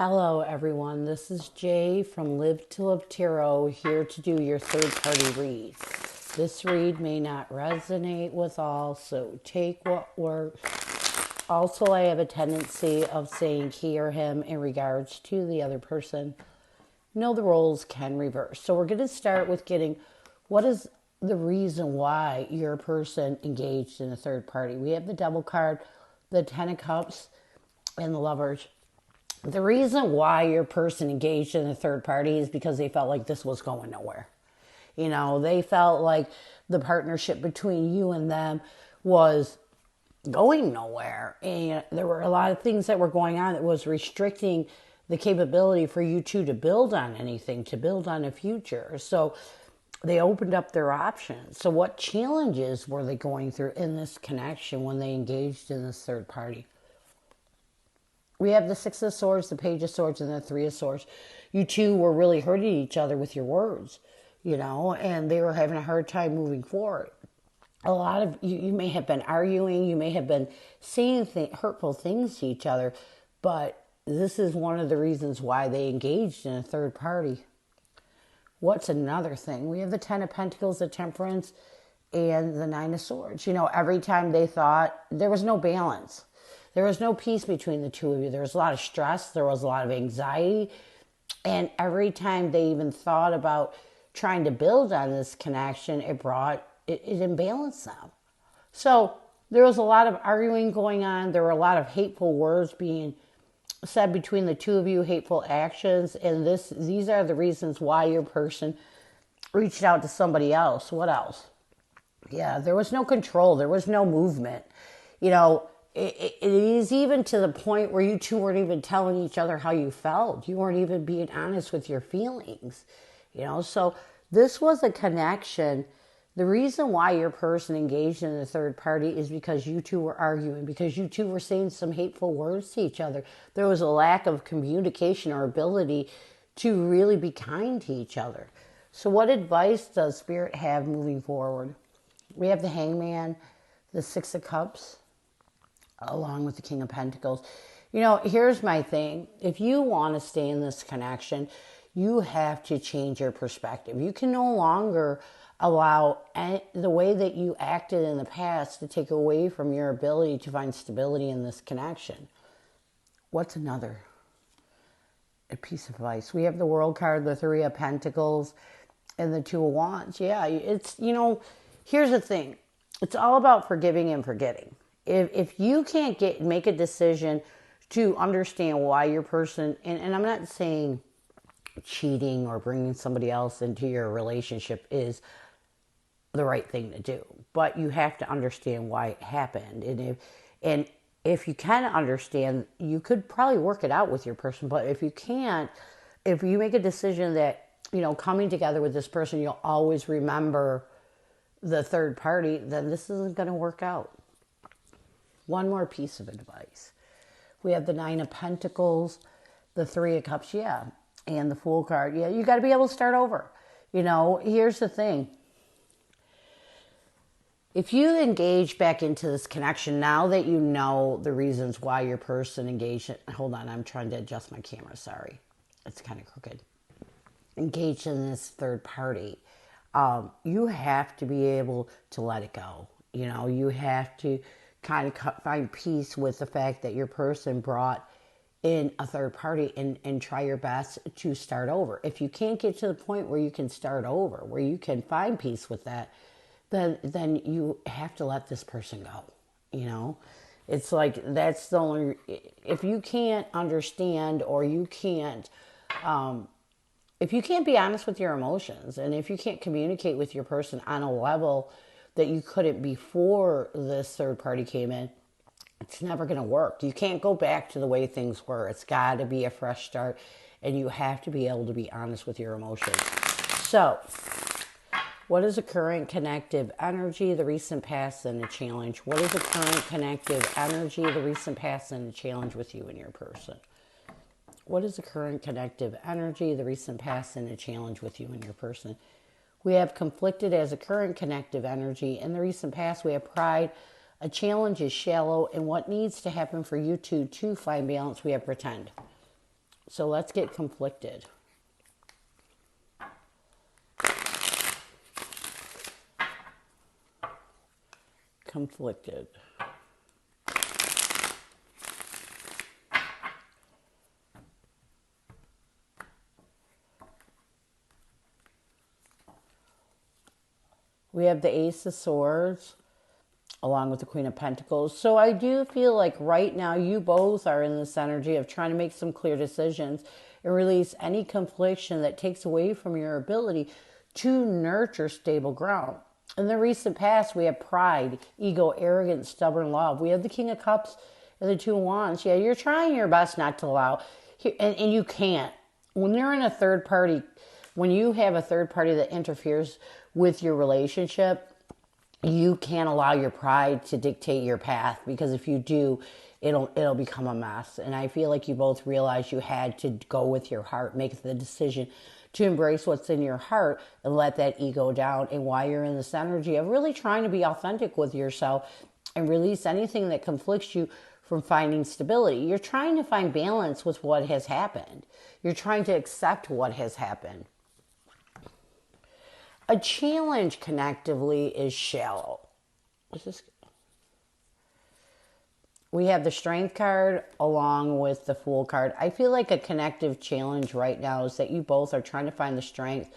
Hello, everyone. This is Jay from Live to Live Tarot here to do your third party read. This read may not resonate with all, so take what works. Also, I have a tendency of saying he or him in regards to the other person. No, the roles can reverse. So, we're going to start with getting what is the reason why your person engaged in a third party. We have the Devil card, the Ten of Cups, and the Lovers. The reason why your person engaged in a third party is because they felt like this was going nowhere. You know, they felt like the partnership between you and them was going nowhere. And there were a lot of things that were going on that was restricting the capability for you two to build on anything, to build on a future. So they opened up their options. So what challenges were they going through in this connection when they engaged in this third party? We have the Six of Swords, the Page of Swords, and the Three of Swords. You two were really hurting each other with your words, you know, and they were having a hard time moving forward. A lot of you may have been arguing, you may have been saying hurtful things to each other, but this is one of the reasons why they engaged in a third party. What's another thing? We have the Ten of Pentacles, the Temperance, and the Nine of Swords. You know, every time they thought there was no balance. There was no peace between the two of you. There was a lot of stress. There was a lot of anxiety. And every time they even thought about trying to build on this connection, it imbalanced them. So there was a lot of arguing going on. There were a lot of hateful words being said between the two of you, hateful actions. And these are the reasons why your person reached out to somebody else. What else? Yeah, there was no control. There was no movement. You know, it is even to the point where you two weren't even telling each other how you felt. You weren't even being honest with your feelings, you know. So this was a connection. The reason why your person engaged in a third party is because you two were arguing, because you two were saying some hateful words to each other. There was a lack of communication or ability to really be kind to each other. So what advice does Spirit have moving forward? We have the Hangman, the Six of Cups, along with the King of Pentacles. You know, here's my thing. If you want to stay in this connection, you have to change your perspective. You can no longer allow the way that you acted in the past to take away from your ability to find stability in this connection. What's another? A piece of advice. We have the World card, the Three of Pentacles, and the Two of Wands. Yeah, it's, you know, here's the thing. It's all about forgiving and forgetting. If you can't make a decision to understand why your person, and I'm not saying cheating or bringing somebody else into your relationship is the right thing to do, but you have to understand why it happened. And if you can understand, you could probably work it out with your person. But if you can't, if you make a decision that, you know, coming together with this person, you'll always remember the third party, then this isn't going to work out. One more piece of advice. We have the Nine of Pentacles, the Three of Cups, yeah, and the Fool card. Yeah, you got to be able to start over. You know, here's the thing. If you engage back into this connection, now that you know the reasons why your person engaged, hold on, I'm trying to adjust my camera, sorry. It's kind of crooked. Engaged in this third party, you have to be able to let it go. You know, you have to kind of find peace with the fact that your person brought in a third party and try your best to start over. If you can't get to the point where you can start over, where you can find peace with that, then you have to let this person go. You know, it's like that's the only, if you can't understand or you can't, if you can't be honest with your emotions and if you can't communicate with your person on a level that you couldn't before this third party came in, it's never going to work. You can't go back to the way things were. It's got to be a fresh start, and you have to be able to be honest with your emotions. So, what is the current connective energy, the recent past, and the challenge? What is the current connective energy, the recent past, and the challenge with you and your person? What is the current connective energy, the recent past, and the challenge with you and your person? We have conflicted as a current connective energy. In the recent past, we have pride. A challenge is shallow. And what needs to happen for you two to find balance, we have pretend. So let's get conflicted. Conflicted. We have the Ace of Swords along with the Queen of Pentacles. So I do feel like right now you both are in this energy of trying to make some clear decisions and release any confliction that takes away from your ability to nurture stable ground. In the recent past, we have pride, ego, arrogance, stubborn love. We have the King of Cups and the Two of Wands. Yeah, you're trying your best not to allow, and you can't. When you're in a third party, when you have a third party that interferes with your relationship, you can't allow your pride to dictate your path, because if you do, it'll become a mess. And I feel like you both realized you had to go with your heart, make the decision to embrace what's in your heart and let that ego down. And while you're in this energy of really trying to be authentic with yourself and release anything that conflicts you from finding stability, you're trying to find balance with what has happened. You're trying to accept what has happened. A challenge connectively is shallow. We have the Strength card along with the Fool card. I feel like a connective challenge right now is that you both are trying to find the strength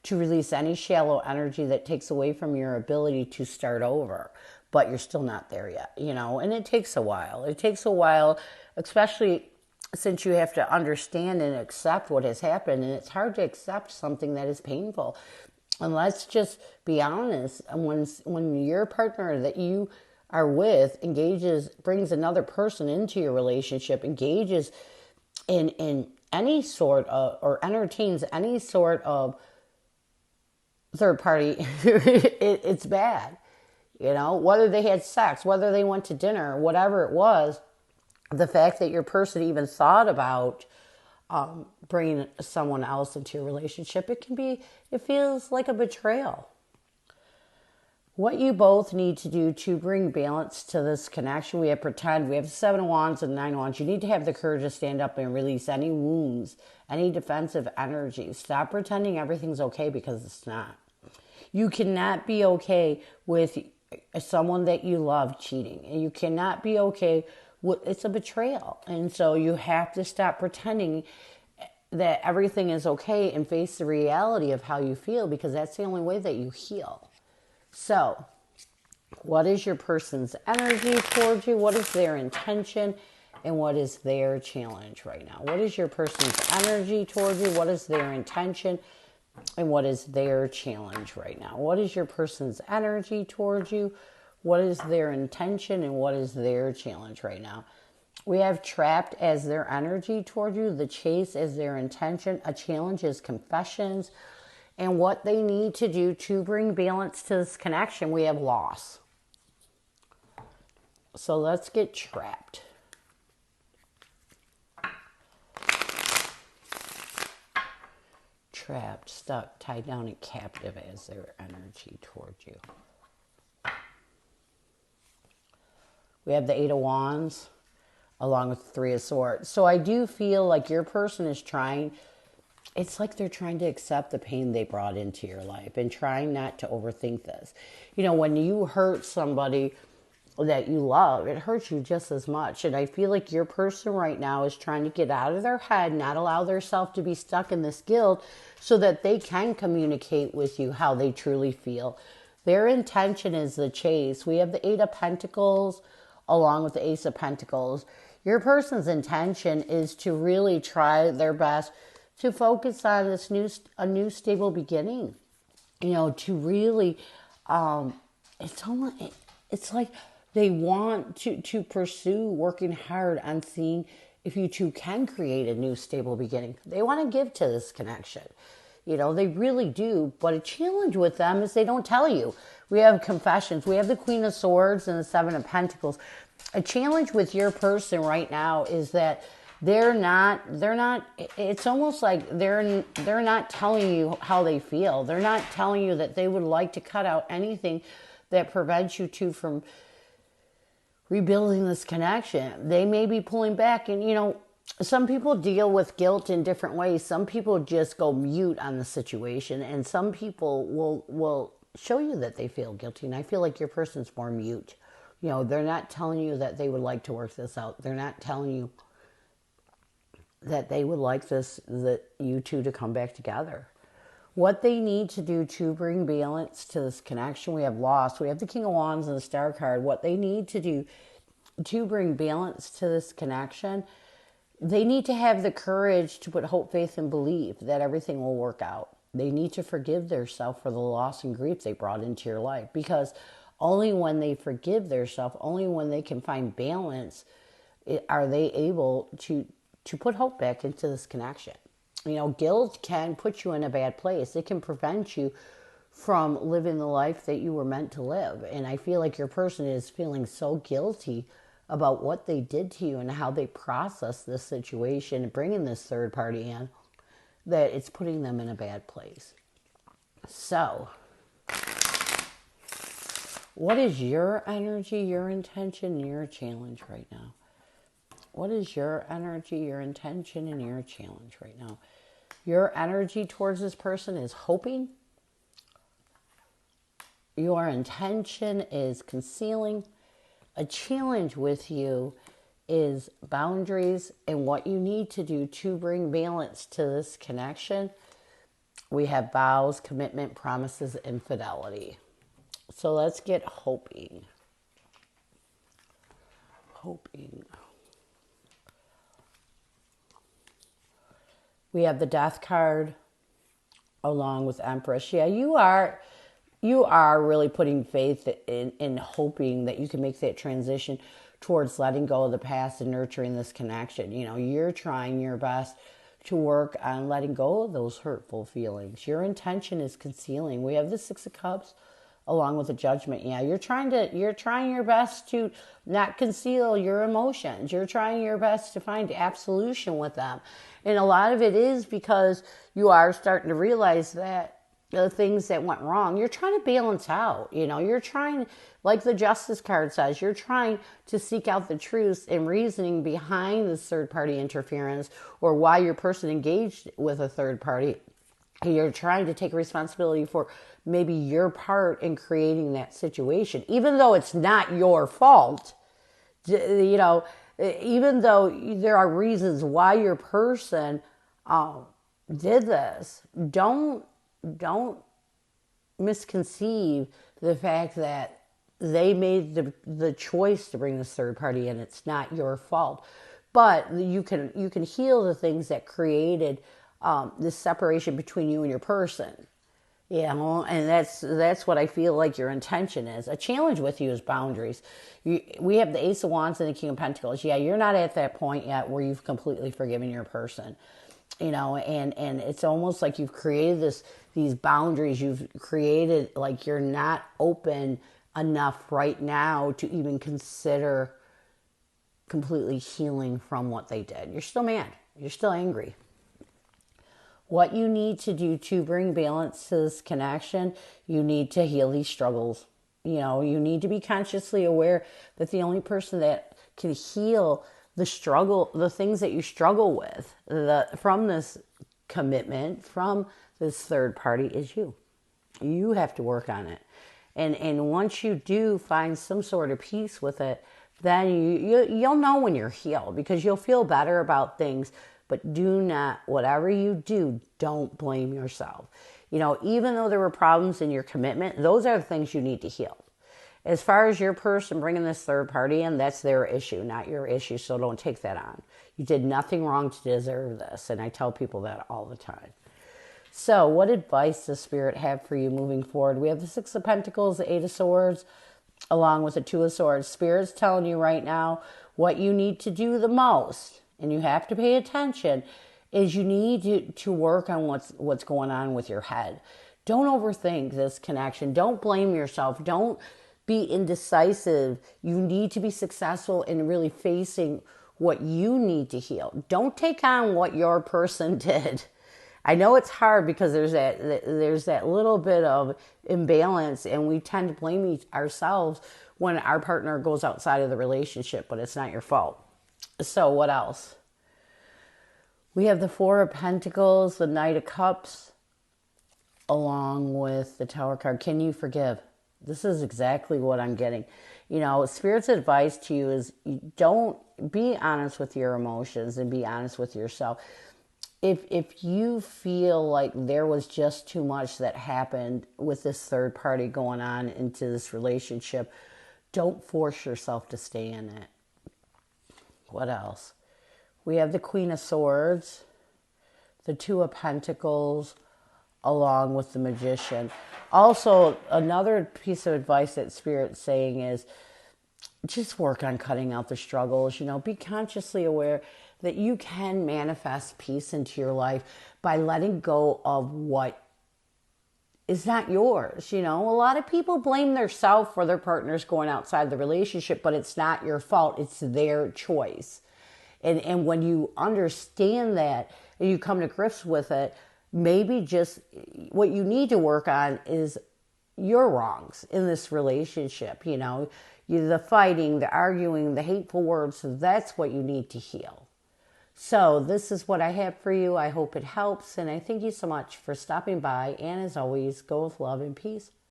to release any shallow energy that takes away from your ability to start over. But you're still not there yet, and it takes a while. It takes a while, especially since you have to understand and accept what has happened. And it's hard to accept something that is painful. And let's just be honest, when your partner that you are with brings another person into your relationship, engages in any sort of, or entertains any sort of third party, it's bad. Whether they had sex, whether they went to dinner, whatever it was, the fact that your person even thought about bringing someone else into your relationship, it feels like a betrayal. What you both need to do to bring balance to this connection, we have pretend, we have 7 of Wands and 9 of Wands. You need to have the courage to stand up and release any wounds, any defensive energy. Stop pretending everything's okay, because it's not. You cannot be okay with someone that you love cheating, and you cannot be okay with, it's a betrayal. And so you have to stop pretending that everything is okay and face the reality of how you feel, because that's the only way that you heal. So, what is your person's energy towards you? What is their intention? And what is their challenge right now? What is your person's energy towards you? What is their intention? And what is their challenge right now? What is your person's energy towards you? What is their intention? And what is their challenge right now? We have trapped as their energy toward you, the chase as their intention, a challenge is confessions, and what they need to do to bring balance to this connection. We have loss. So let's get trapped. Trapped, stuck, tied down, and captive as their energy towards you. We have the 8 of Wands along with the 3 of Swords. So I do feel like your person is trying, it's like they're trying to accept the pain they brought into your life and trying not to overthink this. When you hurt somebody that you love, it hurts you just as much. And I feel like your person right now is trying to get out of their head, not allow themselves to be stuck in this guilt, so that they can communicate with you how they truly feel. Their intention is the chase. We have the 8 of Pentacles along with the Ace of Pentacles. Your person's intention is to really try their best to focus on a new stable beginning. To really, it's like they want to pursue working hard on seeing if you two can create a new stable beginning. They want to give to this connection. They really do. But a challenge with them is they don't tell you. We have confessions. We have the Queen of Swords and the 7 of Pentacles. A challenge with your person right now is that they're not, it's almost like they're not telling you how they feel. They're not telling you that they would like to cut out anything that prevents you two from rebuilding this connection. They may be pulling back, and some people deal with guilt in different ways. Some people just go mute on the situation, and some people will show you that they feel guilty. And I feel like your person's more mute. You know, they're not telling you that they would like to work this out. They're not telling you that they would like that you two to come back together. What they need to do to bring balance to this connection, we have lost. We have the King of Wands and the Star card. What they need to do to bring balance to this connection, they need to have the courage to put hope, faith, and belief that everything will work out. They need to forgive themselves for the loss and grief they brought into your life, because only when they forgive themselves, only when they can find balance, are they able to put hope back into this connection. You know, guilt can put you in a bad place. It can prevent you from living the life that you were meant to live. And I feel like your person is feeling so guilty about what they did to you and how they processed this situation and bringing this third party in, that it's putting them in a bad place. So, what is your energy, your intention, your challenge right now? What is your energy, your intention, and your challenge right now? Your energy towards this person is hoping. Your intention is concealing. A challenge with you is boundaries and what you need to do to bring balance to this connection. We have vows, commitment, promises, and fidelity. So let's get hoping. Hoping. We have the Death card along with Empress. Yeah, you are really putting faith in hoping that you can make that transition towards letting go of the past and nurturing this connection. You know, you're trying your best to work on letting go of those hurtful feelings. Your intention is concealing. We have the Six of Cups along with the Judgment. Yeah, you're trying your best to not conceal your emotions. You're trying your best to find absolution with them. And a lot of it is because you are starting to realize that the things that went wrong, you're trying to balance out. You know, you're trying, like the Justice card says, you're trying to seek out the truth and reasoning behind this third party interference, or why your person engaged with a third party. You're trying to take responsibility for maybe your part in creating that situation, even though it's not your fault. You know, even though there are reasons why your person did this, don't misconceive the fact that they made the choice to bring this third party in. It's not your fault, but you can heal the things that created this separation between you and your person. You know, and that's what I feel like your intention is. A challenge with you is boundaries. We have the Ace of Wands and the King of Pentacles. Yeah, you're not at that point yet where you've completely forgiven your person. You know, and it's almost like you've created these boundaries. You've created, like, you're not open enough right now to even consider completely healing from what they did. You're still mad. You're still angry. What you need to do to bring balance to this connection, you need to heal these struggles. You know, you need to be consciously aware that the only person that can heal the struggle, the things that you struggle with from this commitment, from this third party, is you. You have to work on it. And once you do find some sort of peace with it, then you'll know when you're healed, because you'll feel better about things. But do not, whatever you do, don't blame yourself. You know, even though there were problems in your commitment, those are the things you need to heal. As far as your person bringing this third party in, that's their issue, not your issue, so don't take that on. You did nothing wrong to deserve this, and I tell people that all the time. So what advice does Spirit have for you moving forward? We have the Six of Pentacles, the Eight of Swords, along with the Two of Swords. Spirit's telling you right now what you need to do the most, and you have to pay attention, is you need to work on what's going on with your head. Don't overthink this connection. Don't blame yourself. Don't be indecisive. You need to be successful in really facing what you need to heal. Don't take on what your person did. I know it's hard because there's that little bit of imbalance, and we tend to blame ourselves when our partner goes outside of the relationship, but it's not your fault. So what else? We have the Four of Pentacles, the Knight of Cups, along with the Tower card. Can you forgive? This is exactly what I'm getting. You know, Spirit's advice to you is don't be honest with your emotions and be honest with yourself. If you feel like there was just too much that happened with this third party going on into this relationship, don't force yourself to stay in it. What else? We have the Queen of Swords, the Two of Pentacles, along with the Magician. Also, another piece of advice that Spirit's saying is just work on cutting out the struggles. You know, be consciously aware that you can manifest peace into your life by letting go of what is not yours. You know, a lot of people blame themselves for their partners going outside the relationship, but it's not your fault. It's their choice. And when you understand that and you come to grips with it, maybe just what you need to work on is your wrongs in this relationship. You know, the fighting, the arguing, the hateful words, that's what you need to heal. So this is what I have for you. I hope it helps. And I thank you so much for stopping by. And as always, go with love and peace.